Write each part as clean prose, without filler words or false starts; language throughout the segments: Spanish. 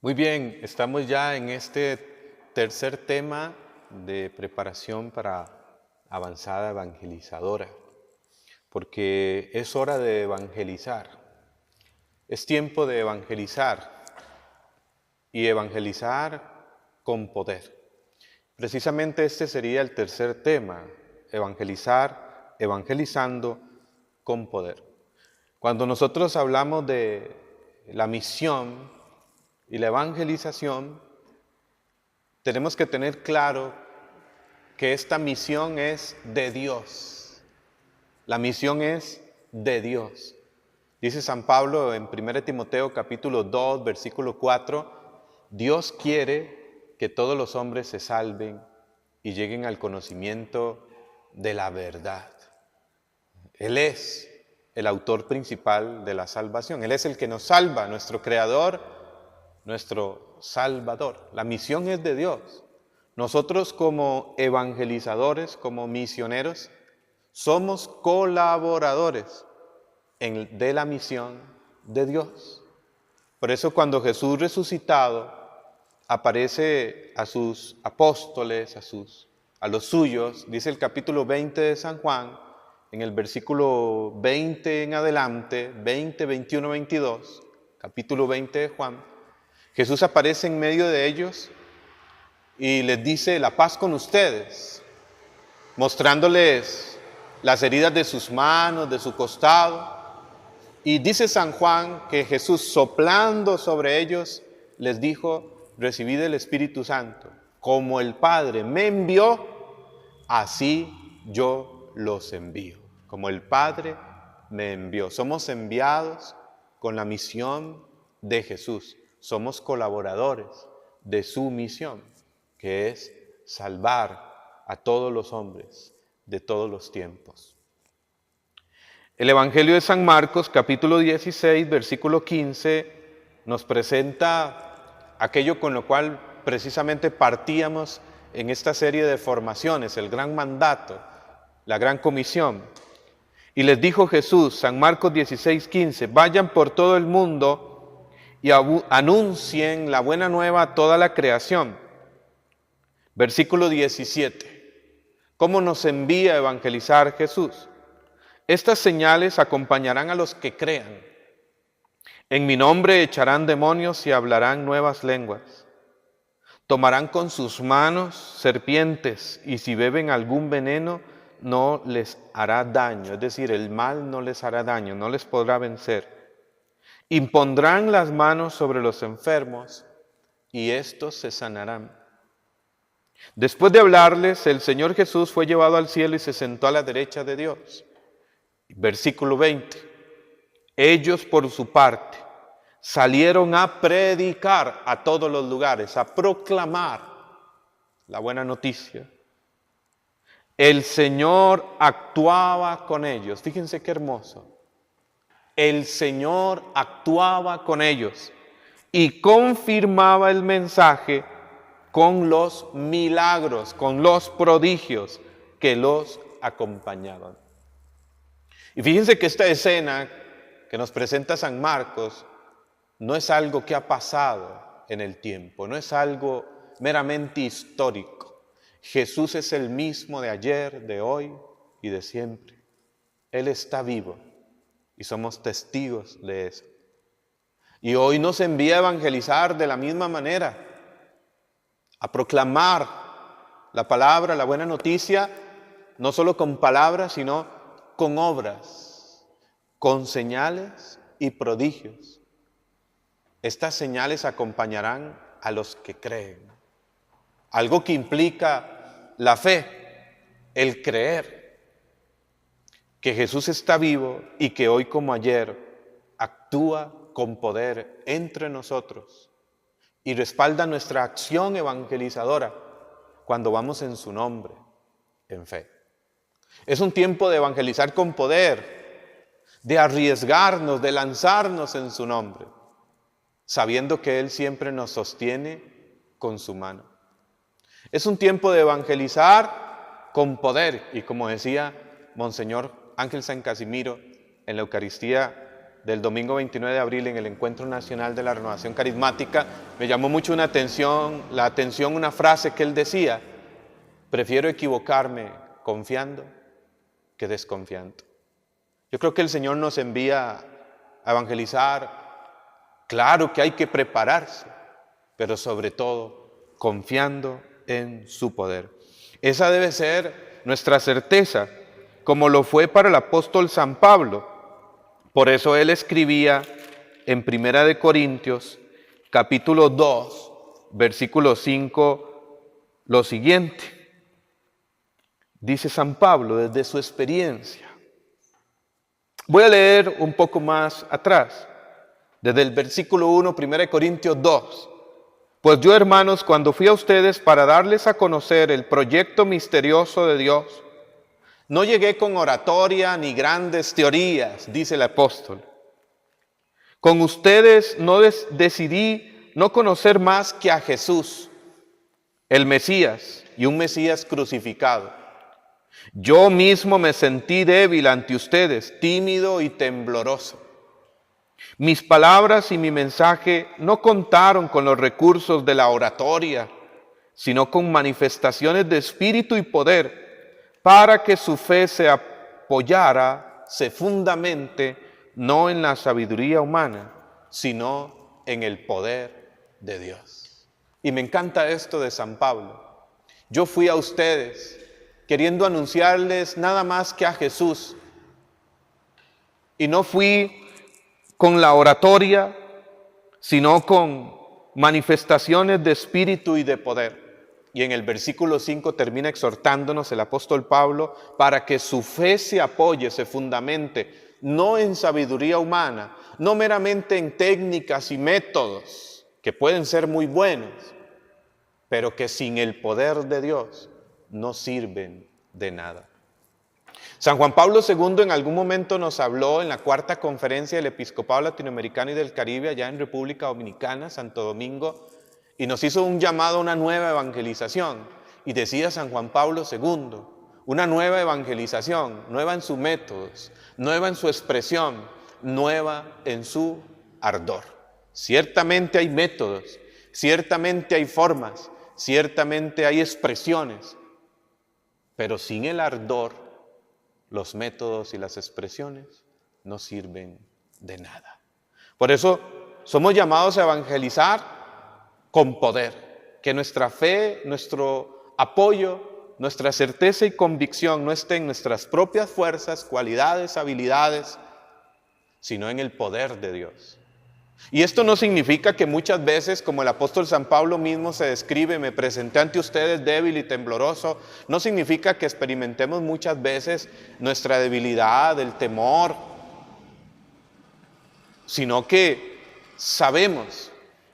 Muy bien, estamos ya en este tercer tema de preparación para avanzada evangelizadora, porque es hora de evangelizar, es tiempo de evangelizar y evangelizar con poder. Precisamente este sería el tercer tema, evangelizar, evangelizando con poder. Cuando nosotros hablamos de la misión y la evangelización, tenemos que tener claro que esta misión es de Dios. La misión es de Dios. Dice San Pablo en 1 Timoteo capítulo 2, versículo 4, Dios quiere que todos los hombres se salven y lleguen al conocimiento de la verdad. Él es el autor principal de la salvación. Él es el que nos salva, nuestro Creador, nuestro Salvador. La misión es de Dios. Nosotros como evangelizadores, como misioneros, somos colaboradores de la misión de Dios. Por eso cuando Jesús resucitado aparece a sus apóstoles, a los suyos, dice el capítulo 20 de San Juan, en el versículo 20 en adelante, 20, 21, 22, capítulo 20 de Juan, Jesús aparece en medio de ellos y les dice: la paz con ustedes, mostrándoles las heridas de sus manos, de su costado. Y dice San Juan que Jesús, soplando sobre ellos, les dijo: recibid el Espíritu Santo. Como el Padre me envió, así yo los envío. Como el Padre me envió. Somos enviados con la misión de Jesús. Somos colaboradores de su misión, que es salvar a todos los hombres de todos los tiempos. El Evangelio de San Marcos, capítulo 16, versículo 15, nos presenta aquello con lo cual precisamente partíamos en esta serie de formaciones, el gran mandato, la gran comisión. Y les dijo Jesús, San Marcos 16, 15, vayan por todo el mundo y anuncien la buena nueva a toda la creación. Versículo 17, ¿cómo nos envía a evangelizar Jesús? Estas señales acompañarán a los que crean. En mi nombre echarán demonios y hablarán nuevas lenguas. Tomarán con sus manos serpientes y si beben algún veneno no les hará daño. Es decir, el mal no les hará daño, no les podrá vencer. Impondrán las manos sobre los enfermos y estos se sanarán. Después de hablarles, el Señor Jesús fue llevado al cielo y se sentó a la derecha de Dios. Versículo 20, ellos por su parte salieron a predicar a todos los lugares, a proclamar la buena noticia. El Señor actuaba con ellos, fíjense qué hermoso. El Señor actuaba con ellos y confirmaba el mensaje con los milagros, con los prodigios que los acompañaban. Y fíjense que esta escena que nos presenta San Marcos no es algo que ha pasado en el tiempo, no es algo meramente histórico. Jesús es el mismo de ayer, de hoy y de siempre. Él está vivo y somos testigos de eso. Y hoy nos envía a evangelizar de la misma manera, a proclamar la palabra, la buena noticia, no solo con palabras, sino con obras, con señales y prodigios. Estas señales acompañarán a los que creen. Algo que implica la fe, el creer que Jesús está vivo y que hoy como ayer actúa con poder entre nosotros y respalda nuestra acción evangelizadora cuando vamos en su nombre, en fe. Es un tiempo de evangelizar con poder, de arriesgarnos, de lanzarnos en su nombre, sabiendo que Él siempre nos sostiene con su mano. Es un tiempo de evangelizar con poder y como decía Monseñor Ángel San Casimiro en la Eucaristía del domingo 29 de abril en el Encuentro Nacional de la Renovación Carismática, me llamó mucho la atención una frase que él decía: prefiero equivocarme confiando que desconfiando. Yo creo que el Señor nos envía a evangelizar. Claro que hay que prepararse, pero sobre todo confiando en su poder. Esa debe ser nuestra certeza, como lo fue para el apóstol San Pablo. Por eso él escribía en 1 Corintios, capítulo 2, versículo 5, lo siguiente. Dice San Pablo desde su experiencia. Voy a leer un poco más atrás, desde el versículo 1, 1 Corintios 2. Pues yo, hermanos, cuando fui a ustedes para darles a conocer el proyecto misterioso de Dios, no llegué con oratoria ni grandes teorías, dice el apóstol. Con ustedes decidí no conocer más que a Jesús, el Mesías, y un Mesías crucificado. Yo mismo me sentí débil ante ustedes, tímido y tembloroso. Mis palabras y mi mensaje no contaron con los recursos de la oratoria, sino con manifestaciones de espíritu y poder, para que su fe se apoyara, se fundamente, no en la sabiduría humana, sino en el poder de Dios. Y me encanta esto de San Pablo. Yo fui a ustedes queriendo anunciarles nada más que a Jesús. Y no fui con la oratoria, sino con manifestaciones de espíritu y de poder. Y en el versículo 5 termina exhortándonos el apóstol Pablo para que su fe se apoye, se fundamente, no en sabiduría humana, no meramente en técnicas y métodos, que pueden ser muy buenos, pero que sin el poder de Dios no sirven de nada. San Juan Pablo II en algún momento nos habló en la cuarta conferencia del Episcopado Latinoamericano y del Caribe, allá en República Dominicana, Santo Domingo, y nos hizo un llamado a una nueva evangelización. Y decía San Juan Pablo II, una nueva evangelización, nueva en sus métodos, nueva en su expresión, nueva en su ardor. Ciertamente hay métodos, ciertamente hay formas, ciertamente hay expresiones, pero sin el ardor, los métodos y las expresiones no sirven de nada. Por eso somos llamados a evangelizar con poder, que nuestra fe, nuestro apoyo, nuestra certeza y convicción no esté en nuestras propias fuerzas, cualidades, habilidades, sino en el poder de Dios. Y esto no significa que muchas veces, como el apóstol San Pablo mismo se describe, me presenté ante ustedes débil y tembloroso, no significa que experimentemos muchas veces nuestra debilidad, el temor, sino que sabemos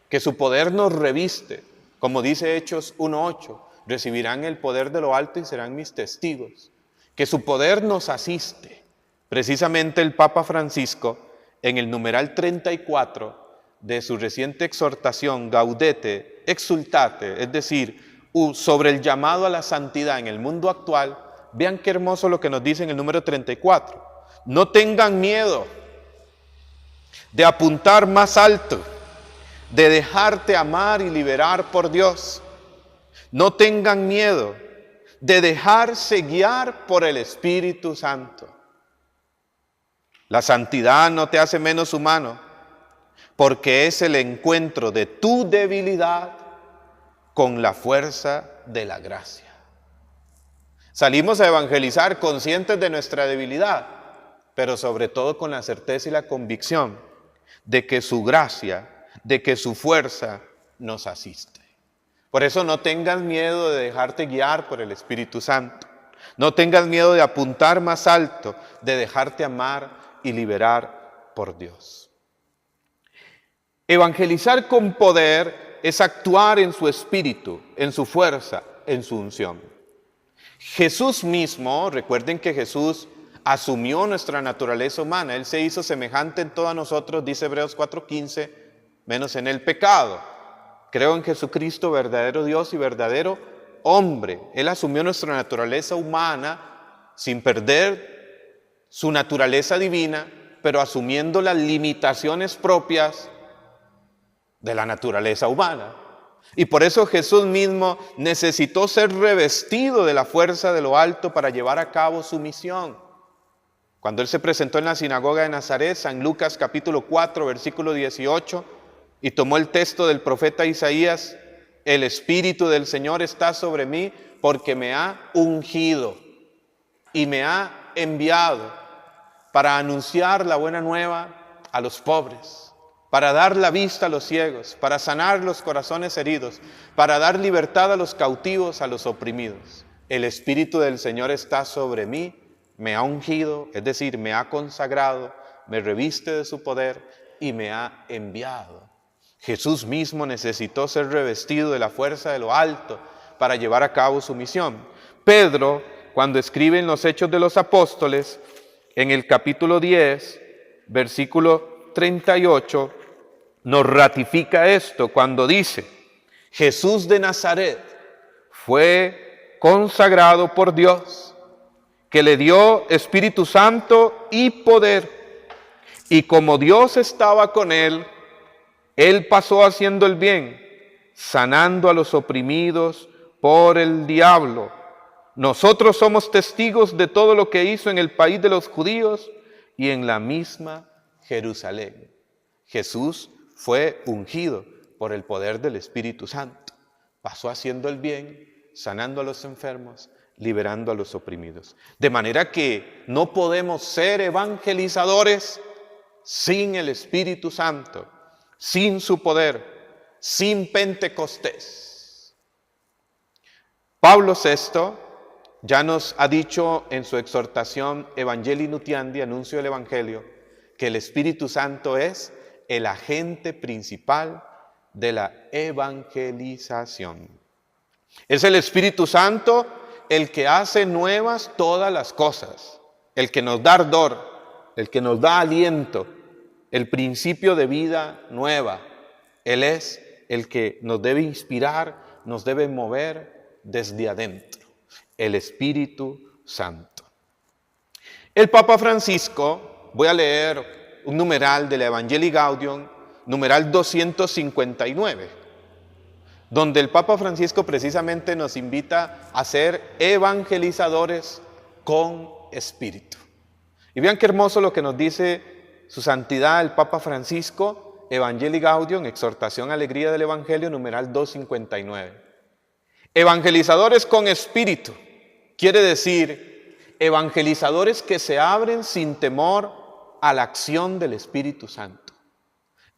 que su poder nos reviste, como dice Hechos 1:8, recibirán el poder de lo alto y serán mis testigos, que su poder nos asiste. Precisamente el Papa Francisco, en el numeral 34 de su reciente exhortación Gaudete, Exultate, es decir, sobre el llamado a la santidad en el mundo actual, vean qué hermoso lo que nos dice en el número 34. No tengan miedo de apuntar más alto, de dejarte amar y liberar por Dios. No tengan miedo de dejarse guiar por el Espíritu Santo. La santidad no te hace menos humano, porque es el encuentro de tu debilidad con la fuerza de la gracia. Salimos a evangelizar conscientes de nuestra debilidad, pero sobre todo con la certeza y la convicción de que su gracia, de que su fuerza nos asiste. Por eso no tengas miedo de dejarte guiar por el Espíritu Santo. No tengas miedo de apuntar más alto, de dejarte amar y liberar por Dios. Evangelizar con poder es actuar en su espíritu, en su fuerza, en su unción. Jesús mismo, recuerden que Jesús asumió nuestra naturaleza humana, Él se hizo semejante en todos nosotros, dice Hebreos 4:15, menos en el pecado. Creo en Jesucristo, verdadero Dios y verdadero hombre. Él asumió nuestra naturaleza humana sin perder su naturaleza divina, pero asumiendo las limitaciones propias de la naturaleza humana. Y por eso Jesús mismo necesitó ser revestido de la fuerza de lo alto para llevar a cabo su misión. Cuando Él se presentó en la sinagoga de Nazaret, San Lucas capítulo 4, versículo 18, y tomó el texto del profeta Isaías: el Espíritu del Señor está sobre mí porque me ha ungido y me ha enviado para anunciar la buena nueva a los pobres, para dar la vista a los ciegos, para sanar los corazones heridos, para dar libertad a los cautivos, a los oprimidos. El Espíritu del Señor está sobre mí, me ha ungido, es decir, me ha consagrado, me reviste de su poder y me ha enviado. Jesús mismo necesitó ser revestido de la fuerza de lo alto para llevar a cabo su misión. Pedro, cuando escribe en los Hechos de los Apóstoles, en el capítulo 10, versículo 38, nos ratifica esto cuando dice: Jesús de Nazaret fue consagrado por Dios, que le dio Espíritu Santo y poder, y como Dios estaba con él, él pasó haciendo el bien, sanando a los oprimidos por el diablo. Nosotros somos testigos de todo lo que hizo en el país de los judíos y en la misma Jerusalén. Jesús fue ungido por el poder del Espíritu Santo. Pasó haciendo el bien, sanando a los enfermos, liberando a los oprimidos. De manera que no podemos ser evangelizadores sin el Espíritu Santo, sin su poder, sin Pentecostés. Pablo VI ya nos ha dicho en su exhortación Evangelii Nuntiandi, anuncio del Evangelio, que el Espíritu Santo es el agente principal de la evangelización. Es el Espíritu Santo el que hace nuevas todas las cosas, el que nos da ardor, el que nos da aliento, el principio de vida nueva. Él es el que nos debe inspirar, nos debe mover desde adentro, el Espíritu Santo. El Papa Francisco, voy a leer un numeral de la Evangelii Gaudium, numeral 259, donde el Papa Francisco precisamente nos invita a ser evangelizadores con espíritu. Y vean qué hermoso lo que nos dice su santidad el Papa Francisco, Evangelii Gaudium, exhortación alegría del Evangelio, numeral 259. Evangelizadores con espíritu, quiere decir evangelizadores que se abren sin temor a la acción del Espíritu Santo.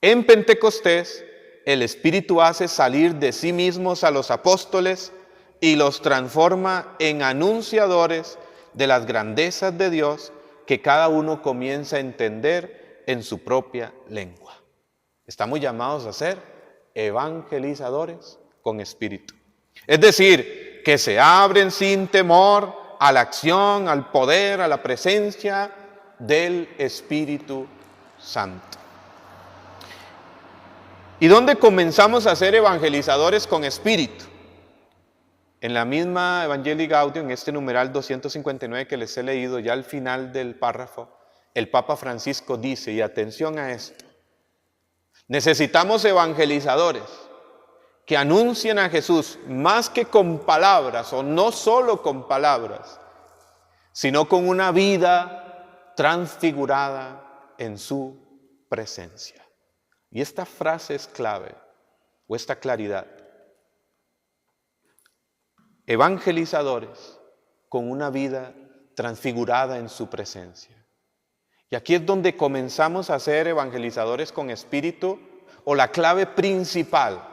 En Pentecostés, el Espíritu hace salir de sí mismos a los apóstoles y los transforma en anunciadores de las grandezas de Dios que cada uno comienza a entender en su propia lengua. Estamos llamados a ser evangelizadores con espíritu. Es decir, que se abren sin temor a la acción, al poder, a la presencia del Espíritu Santo. ¿Y dónde comenzamos a ser evangelizadores con espíritu? En la misma Evangelii Gaudium, en este numeral 259 que les he leído, ya al final del párrafo, el Papa Francisco dice, y atención a esto: necesitamos evangelizadores que anuncien a Jesús más que con palabras, o no solo con palabras, sino con una vida transfigurada en su presencia. Y esta frase es clave, o esta claridad. Evangelizadores con una vida transfigurada en su presencia. Y aquí es donde comenzamos a ser evangelizadores con espíritu, o la clave principal.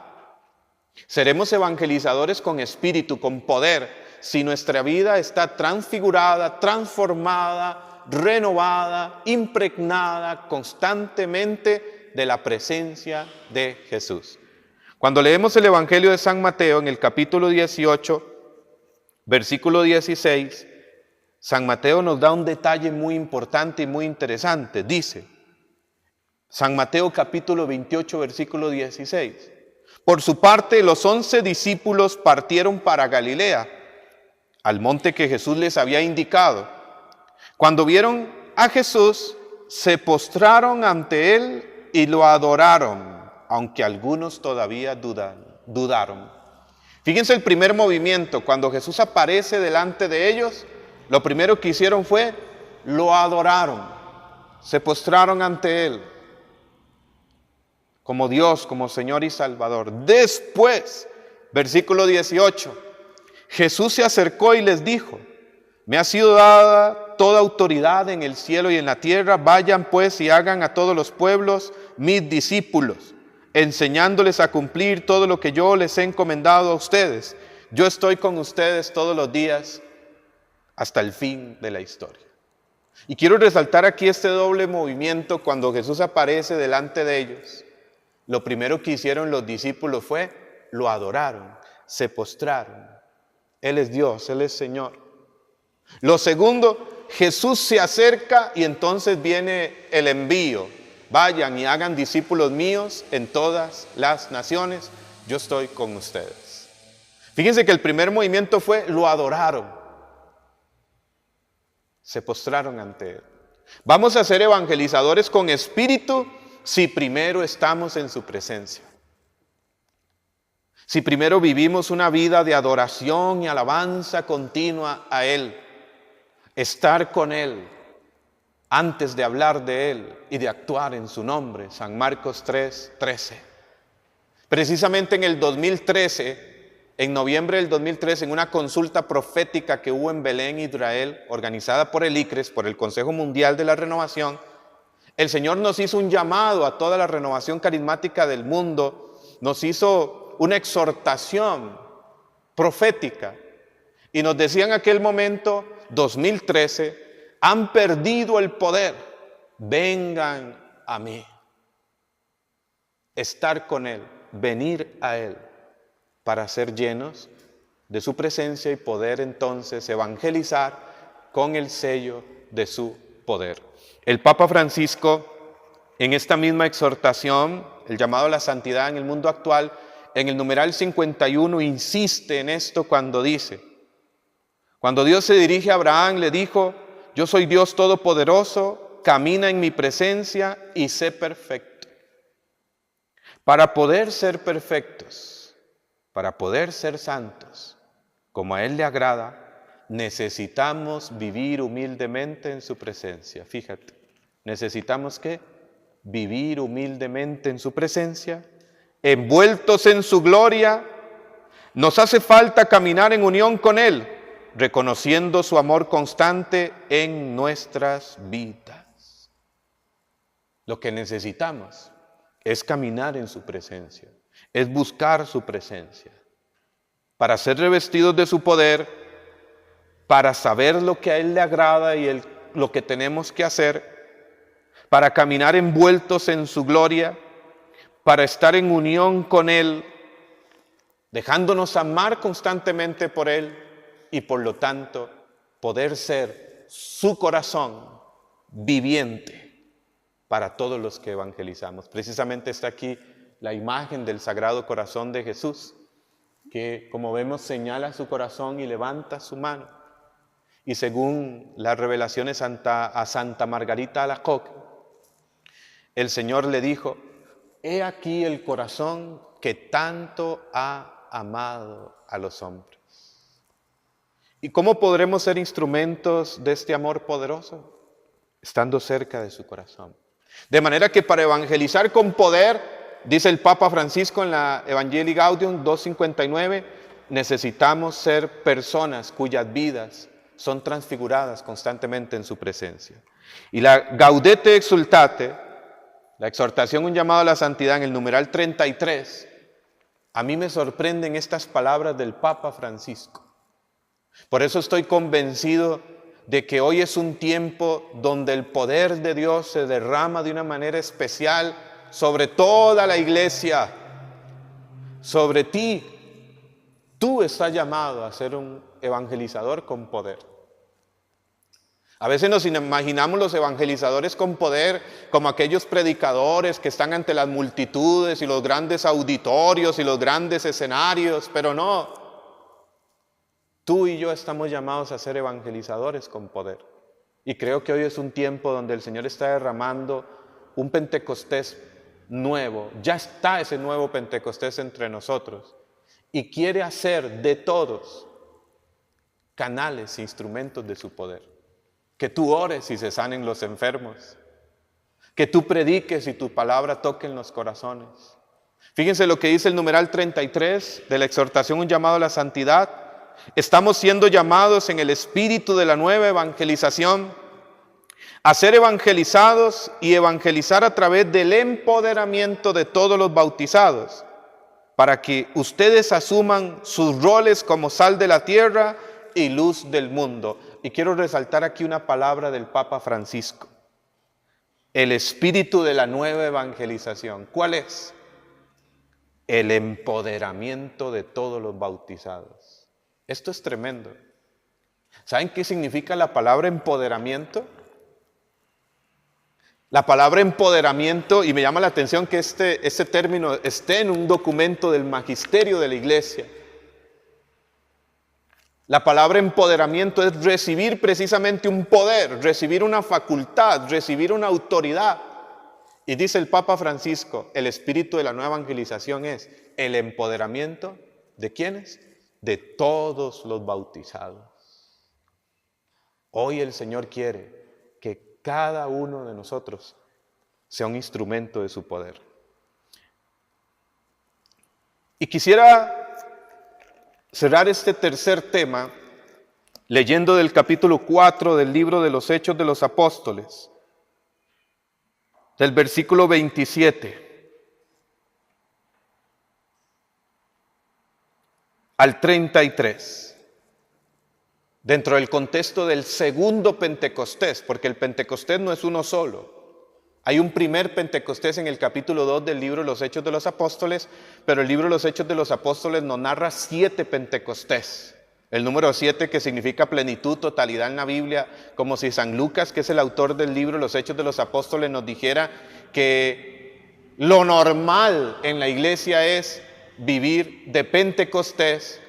Seremos evangelizadores con espíritu, con poder, si nuestra vida está transfigurada, transformada, renovada, impregnada constantemente de la presencia de Jesús. Cuando leemos el Evangelio de San Mateo en el capítulo 18, versículo 16, San Mateo nos da un detalle muy importante y muy interesante. Dice, San Mateo capítulo 28, versículo 16. Por su parte, los 11 discípulos partieron para Galilea, al monte que Jesús les había indicado. Cuando vieron a Jesús, se postraron ante él y lo adoraron, aunque algunos todavía dudaron. Fíjense el primer movimiento, cuando Jesús aparece delante de ellos, lo primero que hicieron fue, lo adoraron, se postraron ante él, como Dios, como Señor y Salvador. Después, versículo 18, Jesús se acercó y les dijo, me ha sido dada toda autoridad en el cielo y en la tierra, vayan pues y hagan a todos los pueblos mis discípulos, enseñándoles a cumplir todo lo que yo les he encomendado a ustedes. Yo estoy con ustedes todos los días hasta el fin de la historia. Y quiero resaltar aquí este doble movimiento cuando Jesús aparece delante de ellos. Lo primero que hicieron los discípulos fue, lo adoraron, se postraron. Él es Dios, Él es Señor. Lo segundo, Jesús se acerca y entonces viene el envío. Vayan y hagan discípulos míos en todas las naciones. Yo estoy con ustedes. Fíjense que el primer movimiento fue, lo adoraron. Se postraron ante Él. Vamos a ser evangelizadores con espíritu si primero estamos en su presencia. Si primero vivimos una vida de adoración y alabanza continua a Él. Estar con Él antes de hablar de Él y de actuar en su nombre. San Marcos 3:13. Precisamente en el 2013, en noviembre del 2013, en una consulta profética que hubo en Belén, Israel, organizada por el ICRES, por el Consejo Mundial de la Renovación, el Señor nos hizo un llamado a toda la renovación carismática del mundo, nos hizo una exhortación profética y nos decía en aquel momento, 2013, han perdido el poder, vengan a mí. Estar con Él, venir a Él, para ser llenos de su presencia y poder entonces evangelizar con el sello de su poder. El Papa Francisco, en esta misma exhortación, el llamado a la santidad en el mundo actual, en el numeral 51 insiste en esto cuando dice, cuando Dios se dirige a Abraham, le dijo, yo soy Dios Todopoderoso, camina en mi presencia y sé perfecto. Para poder ser perfectos, para poder ser santos, como a Él le agrada, necesitamos vivir humildemente en su presencia. Fíjate, necesitamos ¿qué? Vivir humildemente en su presencia, envueltos en su gloria. Nos hace falta caminar en unión con Él, reconociendo su amor constante en nuestras vidas. Lo que necesitamos es caminar en su presencia, es buscar su presencia, para ser revestidos de su poder, para saber lo que a Él le agrada y lo que tenemos que hacer, para caminar envueltos en su gloria, para estar en unión con Él, dejándonos amar constantemente por Él, y por lo tanto poder ser su corazón viviente para todos los que evangelizamos. Precisamente está aquí la imagen del Sagrado Corazón de Jesús, que como vemos señala su corazón y levanta su mano. Y según las revelaciones a Santa Margarita Alacoque, el Señor le dijo, he aquí el corazón que tanto ha amado a los hombres. ¿Y cómo podremos ser instrumentos de este amor poderoso? Estando cerca de su corazón. De manera que para evangelizar con poder, dice el Papa Francisco en la Evangelii Gaudium 2:59, necesitamos ser personas cuyas vidas son transfiguradas constantemente en su presencia. Y la Gaudete Exsultate, la exhortación, un llamado a la santidad en el numeral 33, a mí me sorprenden estas palabras del Papa Francisco. Por eso estoy convencido de que hoy es un tiempo donde el poder de Dios se derrama de una manera especial sobre toda la iglesia, sobre ti. Tú estás llamado a ser un evangelizador con poder. A veces nos imaginamos los evangelizadores con poder como aquellos predicadores que están ante las multitudes y los grandes auditorios y los grandes escenarios, pero no. Tú y yo estamos llamados a ser evangelizadores con poder. Y creo que hoy es un tiempo donde el Señor está derramando un Pentecostés nuevo. Ya está ese nuevo Pentecostés entre nosotros. Y quiere hacer de todos canales e instrumentos de su poder. Que tú ores y se sanen los enfermos. Que tú prediques y tu palabra toque en los corazones. Fíjense lo que dice el numeral 33 de la exhortación, un llamado a la santidad. Estamos siendo llamados en el espíritu de la nueva evangelización a ser evangelizados y evangelizar a través del empoderamiento de todos los bautizados, para que ustedes asuman sus roles como sal de la tierra y luz del mundo. Y quiero resaltar aquí una palabra del Papa Francisco. El espíritu de la nueva evangelización. ¿Cuál es? El empoderamiento de todos los bautizados. Esto es tremendo. ¿Saben qué significa la palabra empoderamiento? La palabra empoderamiento, y me llama la atención que este término esté en un documento del magisterio de la iglesia. La palabra empoderamiento es recibir precisamente un poder, recibir una facultad, recibir una autoridad. Y dice el Papa Francisco, el espíritu de la nueva evangelización es el empoderamiento ¿de quiénes? De todos los bautizados. Hoy el Señor quiere que cada uno de nosotros sea un instrumento de su poder. Y quisiera cerrar este tercer tema leyendo del capítulo 4 del libro de los Hechos de los Apóstoles, del versículo 27 al 33, dentro del contexto del segundo Pentecostés, porque el Pentecostés no es uno solo. Hay un primer Pentecostés en el capítulo 2 del libro de los Hechos de los Apóstoles, pero el libro de los Hechos de los Apóstoles nos narra 7 Pentecostés. El número 7 que significa plenitud, totalidad en la Biblia, como si San Lucas, que es el autor del libro de los Hechos de los Apóstoles, nos dijera que lo normal en la iglesia es vivir de Pentecostés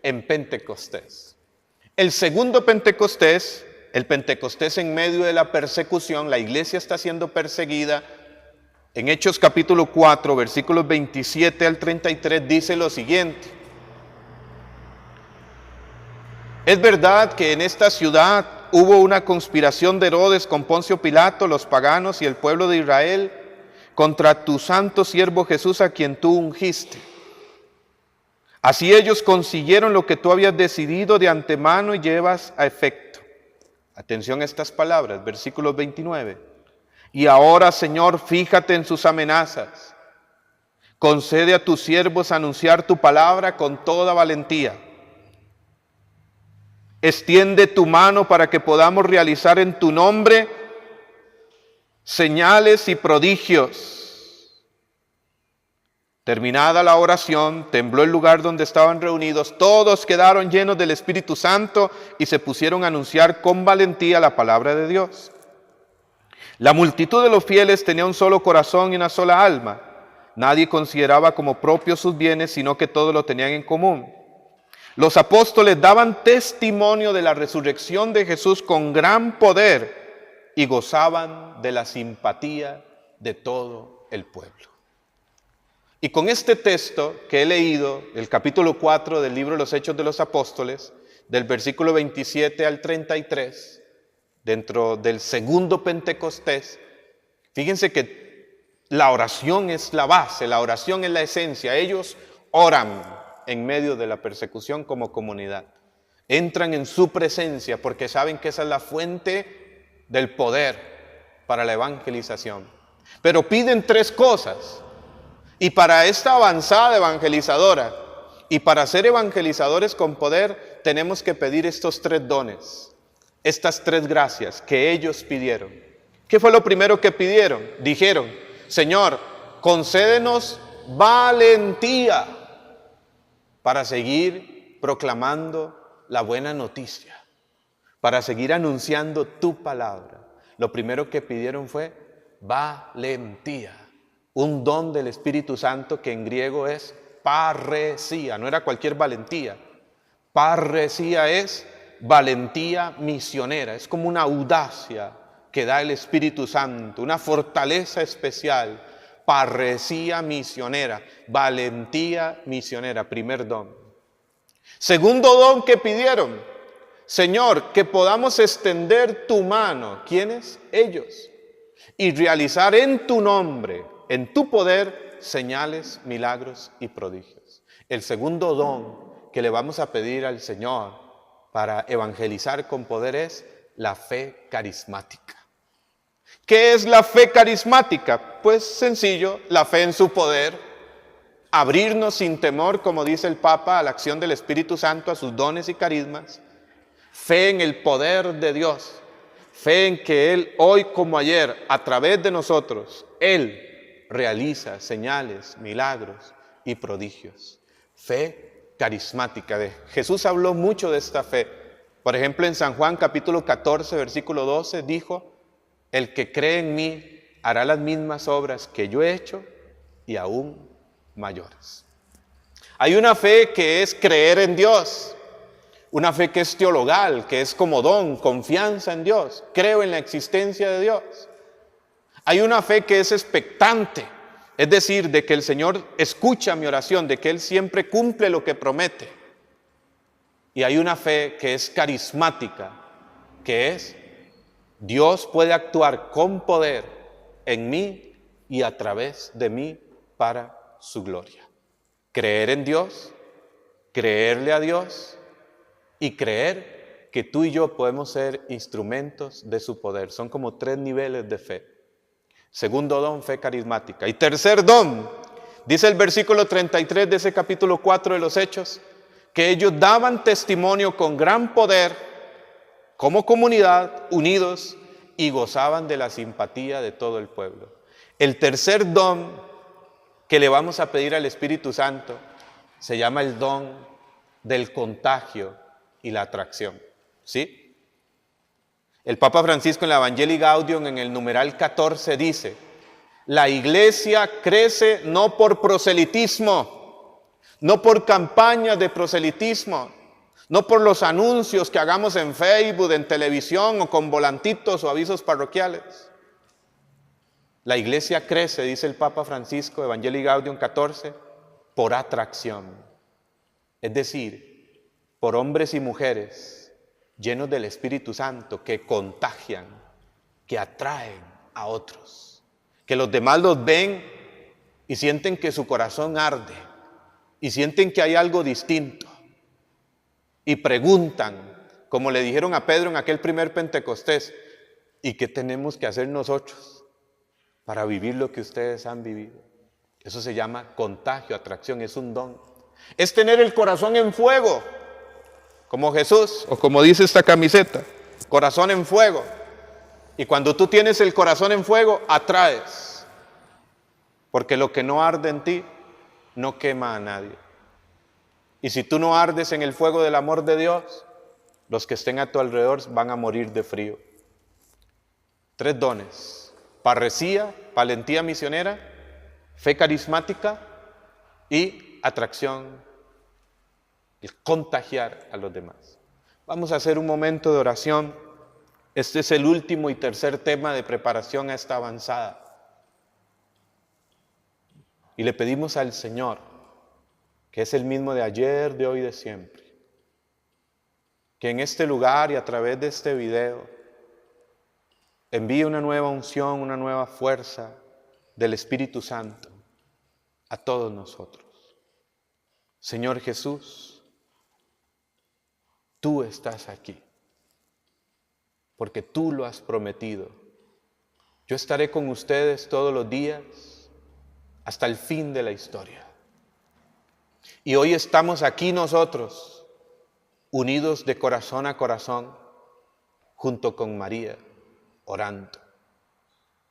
en Pentecostés. El segundo Pentecostés, el Pentecostés en medio de la persecución, la iglesia está siendo perseguida. En Hechos capítulo 4, versículos 27 al 33, dice lo siguiente. Es verdad que en esta ciudad hubo una conspiración de Herodes con Poncio Pilato, los paganos y el pueblo de Israel contra tu santo siervo Jesús, a quien tú ungiste. Así ellos consiguieron lo que tú habías decidido de antemano y llevas a efecto. Atención a estas palabras, versículos 29. Y ahora, Señor, fíjate en sus amenazas. Concede a tus siervos anunciar tu palabra con toda valentía. Extiende tu mano para que podamos realizar en tu nombre señales y prodigios. Terminada la oración, tembló el lugar donde estaban reunidos. Todos quedaron llenos del Espíritu Santo y se pusieron a anunciar con valentía la palabra de Dios. La multitud de los fieles tenía un solo corazón y una sola alma. Nadie consideraba como propios sus bienes, sino que todos lo tenían en común. Los apóstoles daban testimonio de la resurrección de Jesús con gran poder y gozaban de la simpatía de todo el pueblo. Y con este texto que he leído, el capítulo 4 del libro de los Hechos de los Apóstoles, del versículo 27 al 33, dentro del segundo Pentecostés, fíjense que la oración es la base, la oración es la esencia. Ellos oran en medio de la persecución como comunidad. Entran en su presencia porque saben que esa es la fuente del poder para la evangelización. Pero piden 3 cosas. Y para esta avanzada evangelizadora y para ser evangelizadores con poder, tenemos que pedir estos 3 dones, estas 3 gracias que ellos pidieron. ¿Qué fue lo primero que pidieron? Dijeron, Señor, concédenos valentía para seguir proclamando la buena noticia, para seguir anunciando tu palabra. Lo primero que pidieron fue valentía. Un don del Espíritu Santo que en griego es parresía, no era cualquier valentía. Parresía es valentía misionera. Es como una audacia que da el Espíritu Santo, una fortaleza especial, parresía misionera, valentía misionera, primer don. Segundo don que pidieron, Señor, que podamos extender tu mano. ¿Quiénes? Ellos. Y realizar en tu nombre, en tu poder, señales, milagros y prodigios. El segundo don que le vamos a pedir al Señor para evangelizar con poder es la fe carismática. ¿Qué es la fe carismática? Pues sencillo, la fe en su poder, abrirnos sin temor, como dice el Papa, a la acción del Espíritu Santo, a sus dones y carismas, fe en el poder de Dios, fe en que Él hoy como ayer, a través de nosotros, Él realiza señales, milagros y prodigios. Fe carismática. Jesús habló mucho de esta fe. Por ejemplo, en San Juan capítulo 14, versículo 12, dijo: el que cree en mí hará las mismas obras que yo he hecho y aún mayores. Hay una fe que es creer en Dios, una fe que es teologal, que es como don, confianza en Dios, creo en la existencia de Dios. Hay una fe que es expectante, es decir, de que el Señor escucha mi oración, de que Él siempre cumple lo que promete. Y hay una fe que es carismática, que es: Dios puede actuar con poder en mí y a través de mí para su gloria. Creer en Dios, creerle a Dios y creer que tú y yo podemos ser instrumentos de su poder. Son como 3 niveles de fe. Segundo don, fe carismática. Y tercer don, dice el versículo 33 de ese capítulo 4 de los Hechos, que ellos daban testimonio con gran poder, como comunidad, unidos, y gozaban de la simpatía de todo el pueblo. El tercer don que le vamos a pedir al Espíritu Santo se llama el don del contagio y la atracción. ¿Sí? El Papa Francisco en la Evangelii Gaudium, en el numeral 14, dice: la iglesia crece no por proselitismo, no por campañas de proselitismo, no por los anuncios que hagamos en Facebook, en televisión o con volantitos o avisos parroquiales. La iglesia crece, dice el Papa Francisco, Evangelii Gaudium 14, por atracción. Es decir, por hombres y mujeres llenos del Espíritu Santo que contagian, que atraen a otros. Que los demás los ven y sienten que su corazón arde y sienten que hay algo distinto. Y preguntan, como le dijeron a Pedro en aquel primer Pentecostés: ¿y qué tenemos que hacer nosotros para vivir lo que ustedes han vivido? Eso se llama contagio, atracción, es un don. Es tener el corazón en fuego, como Jesús, o como dice esta camiseta, corazón en fuego. Y cuando tú tienes el corazón en fuego, atraes, porque lo que no arde en ti, no quema a nadie. Y si tú no ardes en el fuego del amor de Dios, los que estén a tu alrededor van a morir de frío. 3 dones: parresía, valentía misionera, fe carismática y atracción, el contagiar a los demás. Vamos a hacer un momento de oración. Este es el último y tercer tema de preparación a esta avanzada. Y le pedimos al Señor, que es el mismo de ayer, de hoy y de siempre, que en este lugar y a través de este video envíe una nueva unción, una nueva fuerza del Espíritu Santo a todos nosotros. Señor Jesús, tú estás aquí, porque tú lo has prometido. Yo estaré con ustedes todos los días hasta el fin de la historia. Y hoy estamos aquí nosotros, unidos de corazón a corazón, junto con María, orando,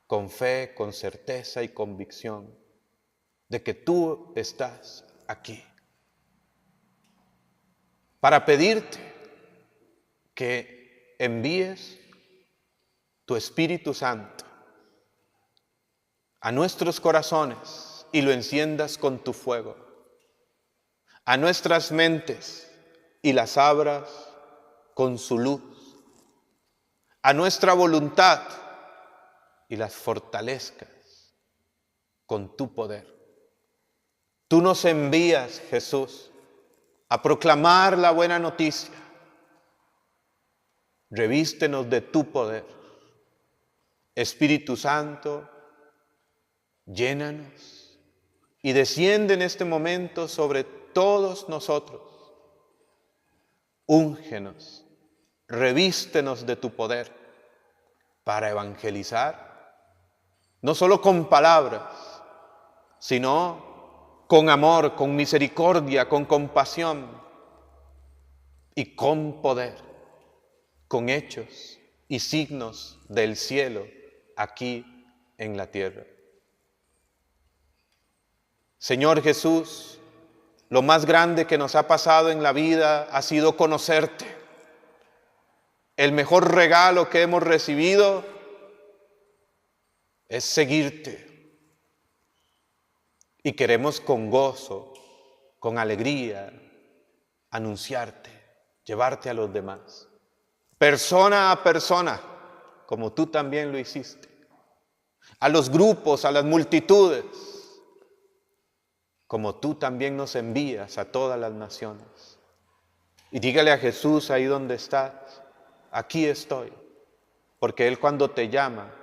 con fe, con certeza y convicción de que tú estás aquí, para pedirte que envíes tu Espíritu Santo a nuestros corazones y lo enciendas con tu fuego, a nuestras mentes y las abras con su luz, a nuestra voluntad y las fortalezcas con tu poder. Tú nos envías, Jesús, a proclamar la buena noticia. Revístenos de tu poder. Espíritu Santo, llénanos y desciende en este momento sobre todos nosotros. Úngenos, revístenos de tu poder para evangelizar, no solo con palabras, sino con amor, con misericordia, con compasión y con poder, con hechos y signos del cielo aquí en la tierra. Señor Jesús, lo más grande que nos ha pasado en la vida ha sido conocerte. El mejor regalo que hemos recibido es seguirte. Y queremos con gozo, con alegría, anunciarte, llevarte a los demás. Persona a persona, como tú también lo hiciste. A los grupos, a las multitudes, como tú también nos envías a todas las naciones. Y dígale a Jesús ahí donde estás, aquí estoy. Porque Él cuando te llama,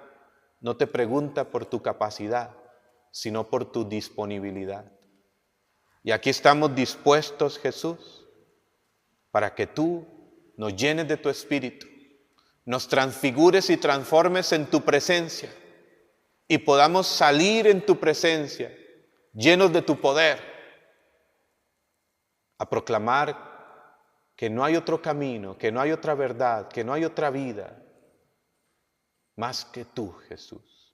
no te pregunta por tu capacidad, sino por tu disponibilidad. Y aquí estamos dispuestos, Jesús, para que tú nos llenes de tu Espíritu, nos transfigures y transformes en tu presencia y podamos salir en tu presencia, llenos de tu poder, a proclamar que no hay otro camino, que no hay otra verdad, que no hay otra vida, más que tú, Jesús.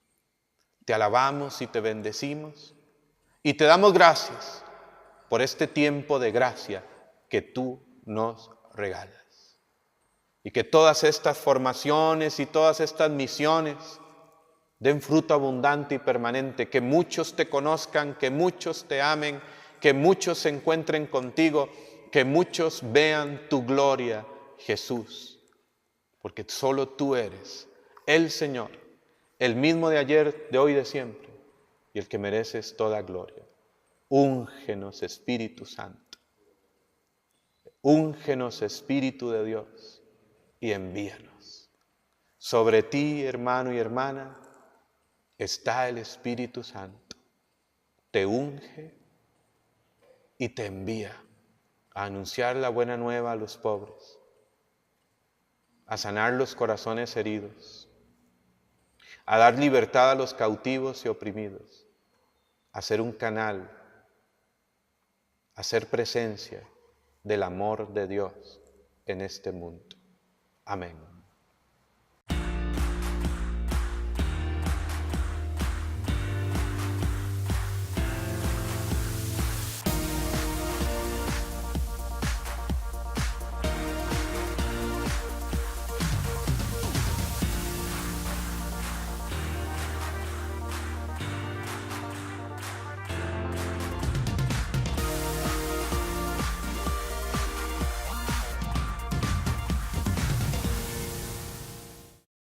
Te alabamos y te bendecimos y te damos gracias por este tiempo de gracia que tú nos regalas. Y que todas estas formaciones y todas estas misiones den fruto abundante y permanente, que muchos te conozcan, que muchos te amen, que muchos se encuentren contigo, que muchos vean tu gloria, Jesús, porque solo tú eres el Señor, el mismo de ayer, de hoy y de siempre, y el que mereces toda gloria. Úngenos, Espíritu Santo. Úngenos, Espíritu de Dios, y envíanos. Sobre ti, hermano y hermana, está el Espíritu Santo. Te unge y te envía a anunciar la buena nueva a los pobres, a sanar los corazones heridos, a dar libertad a los cautivos y oprimidos, a ser un canal, a ser presencia del amor de Dios en este mundo. Amén.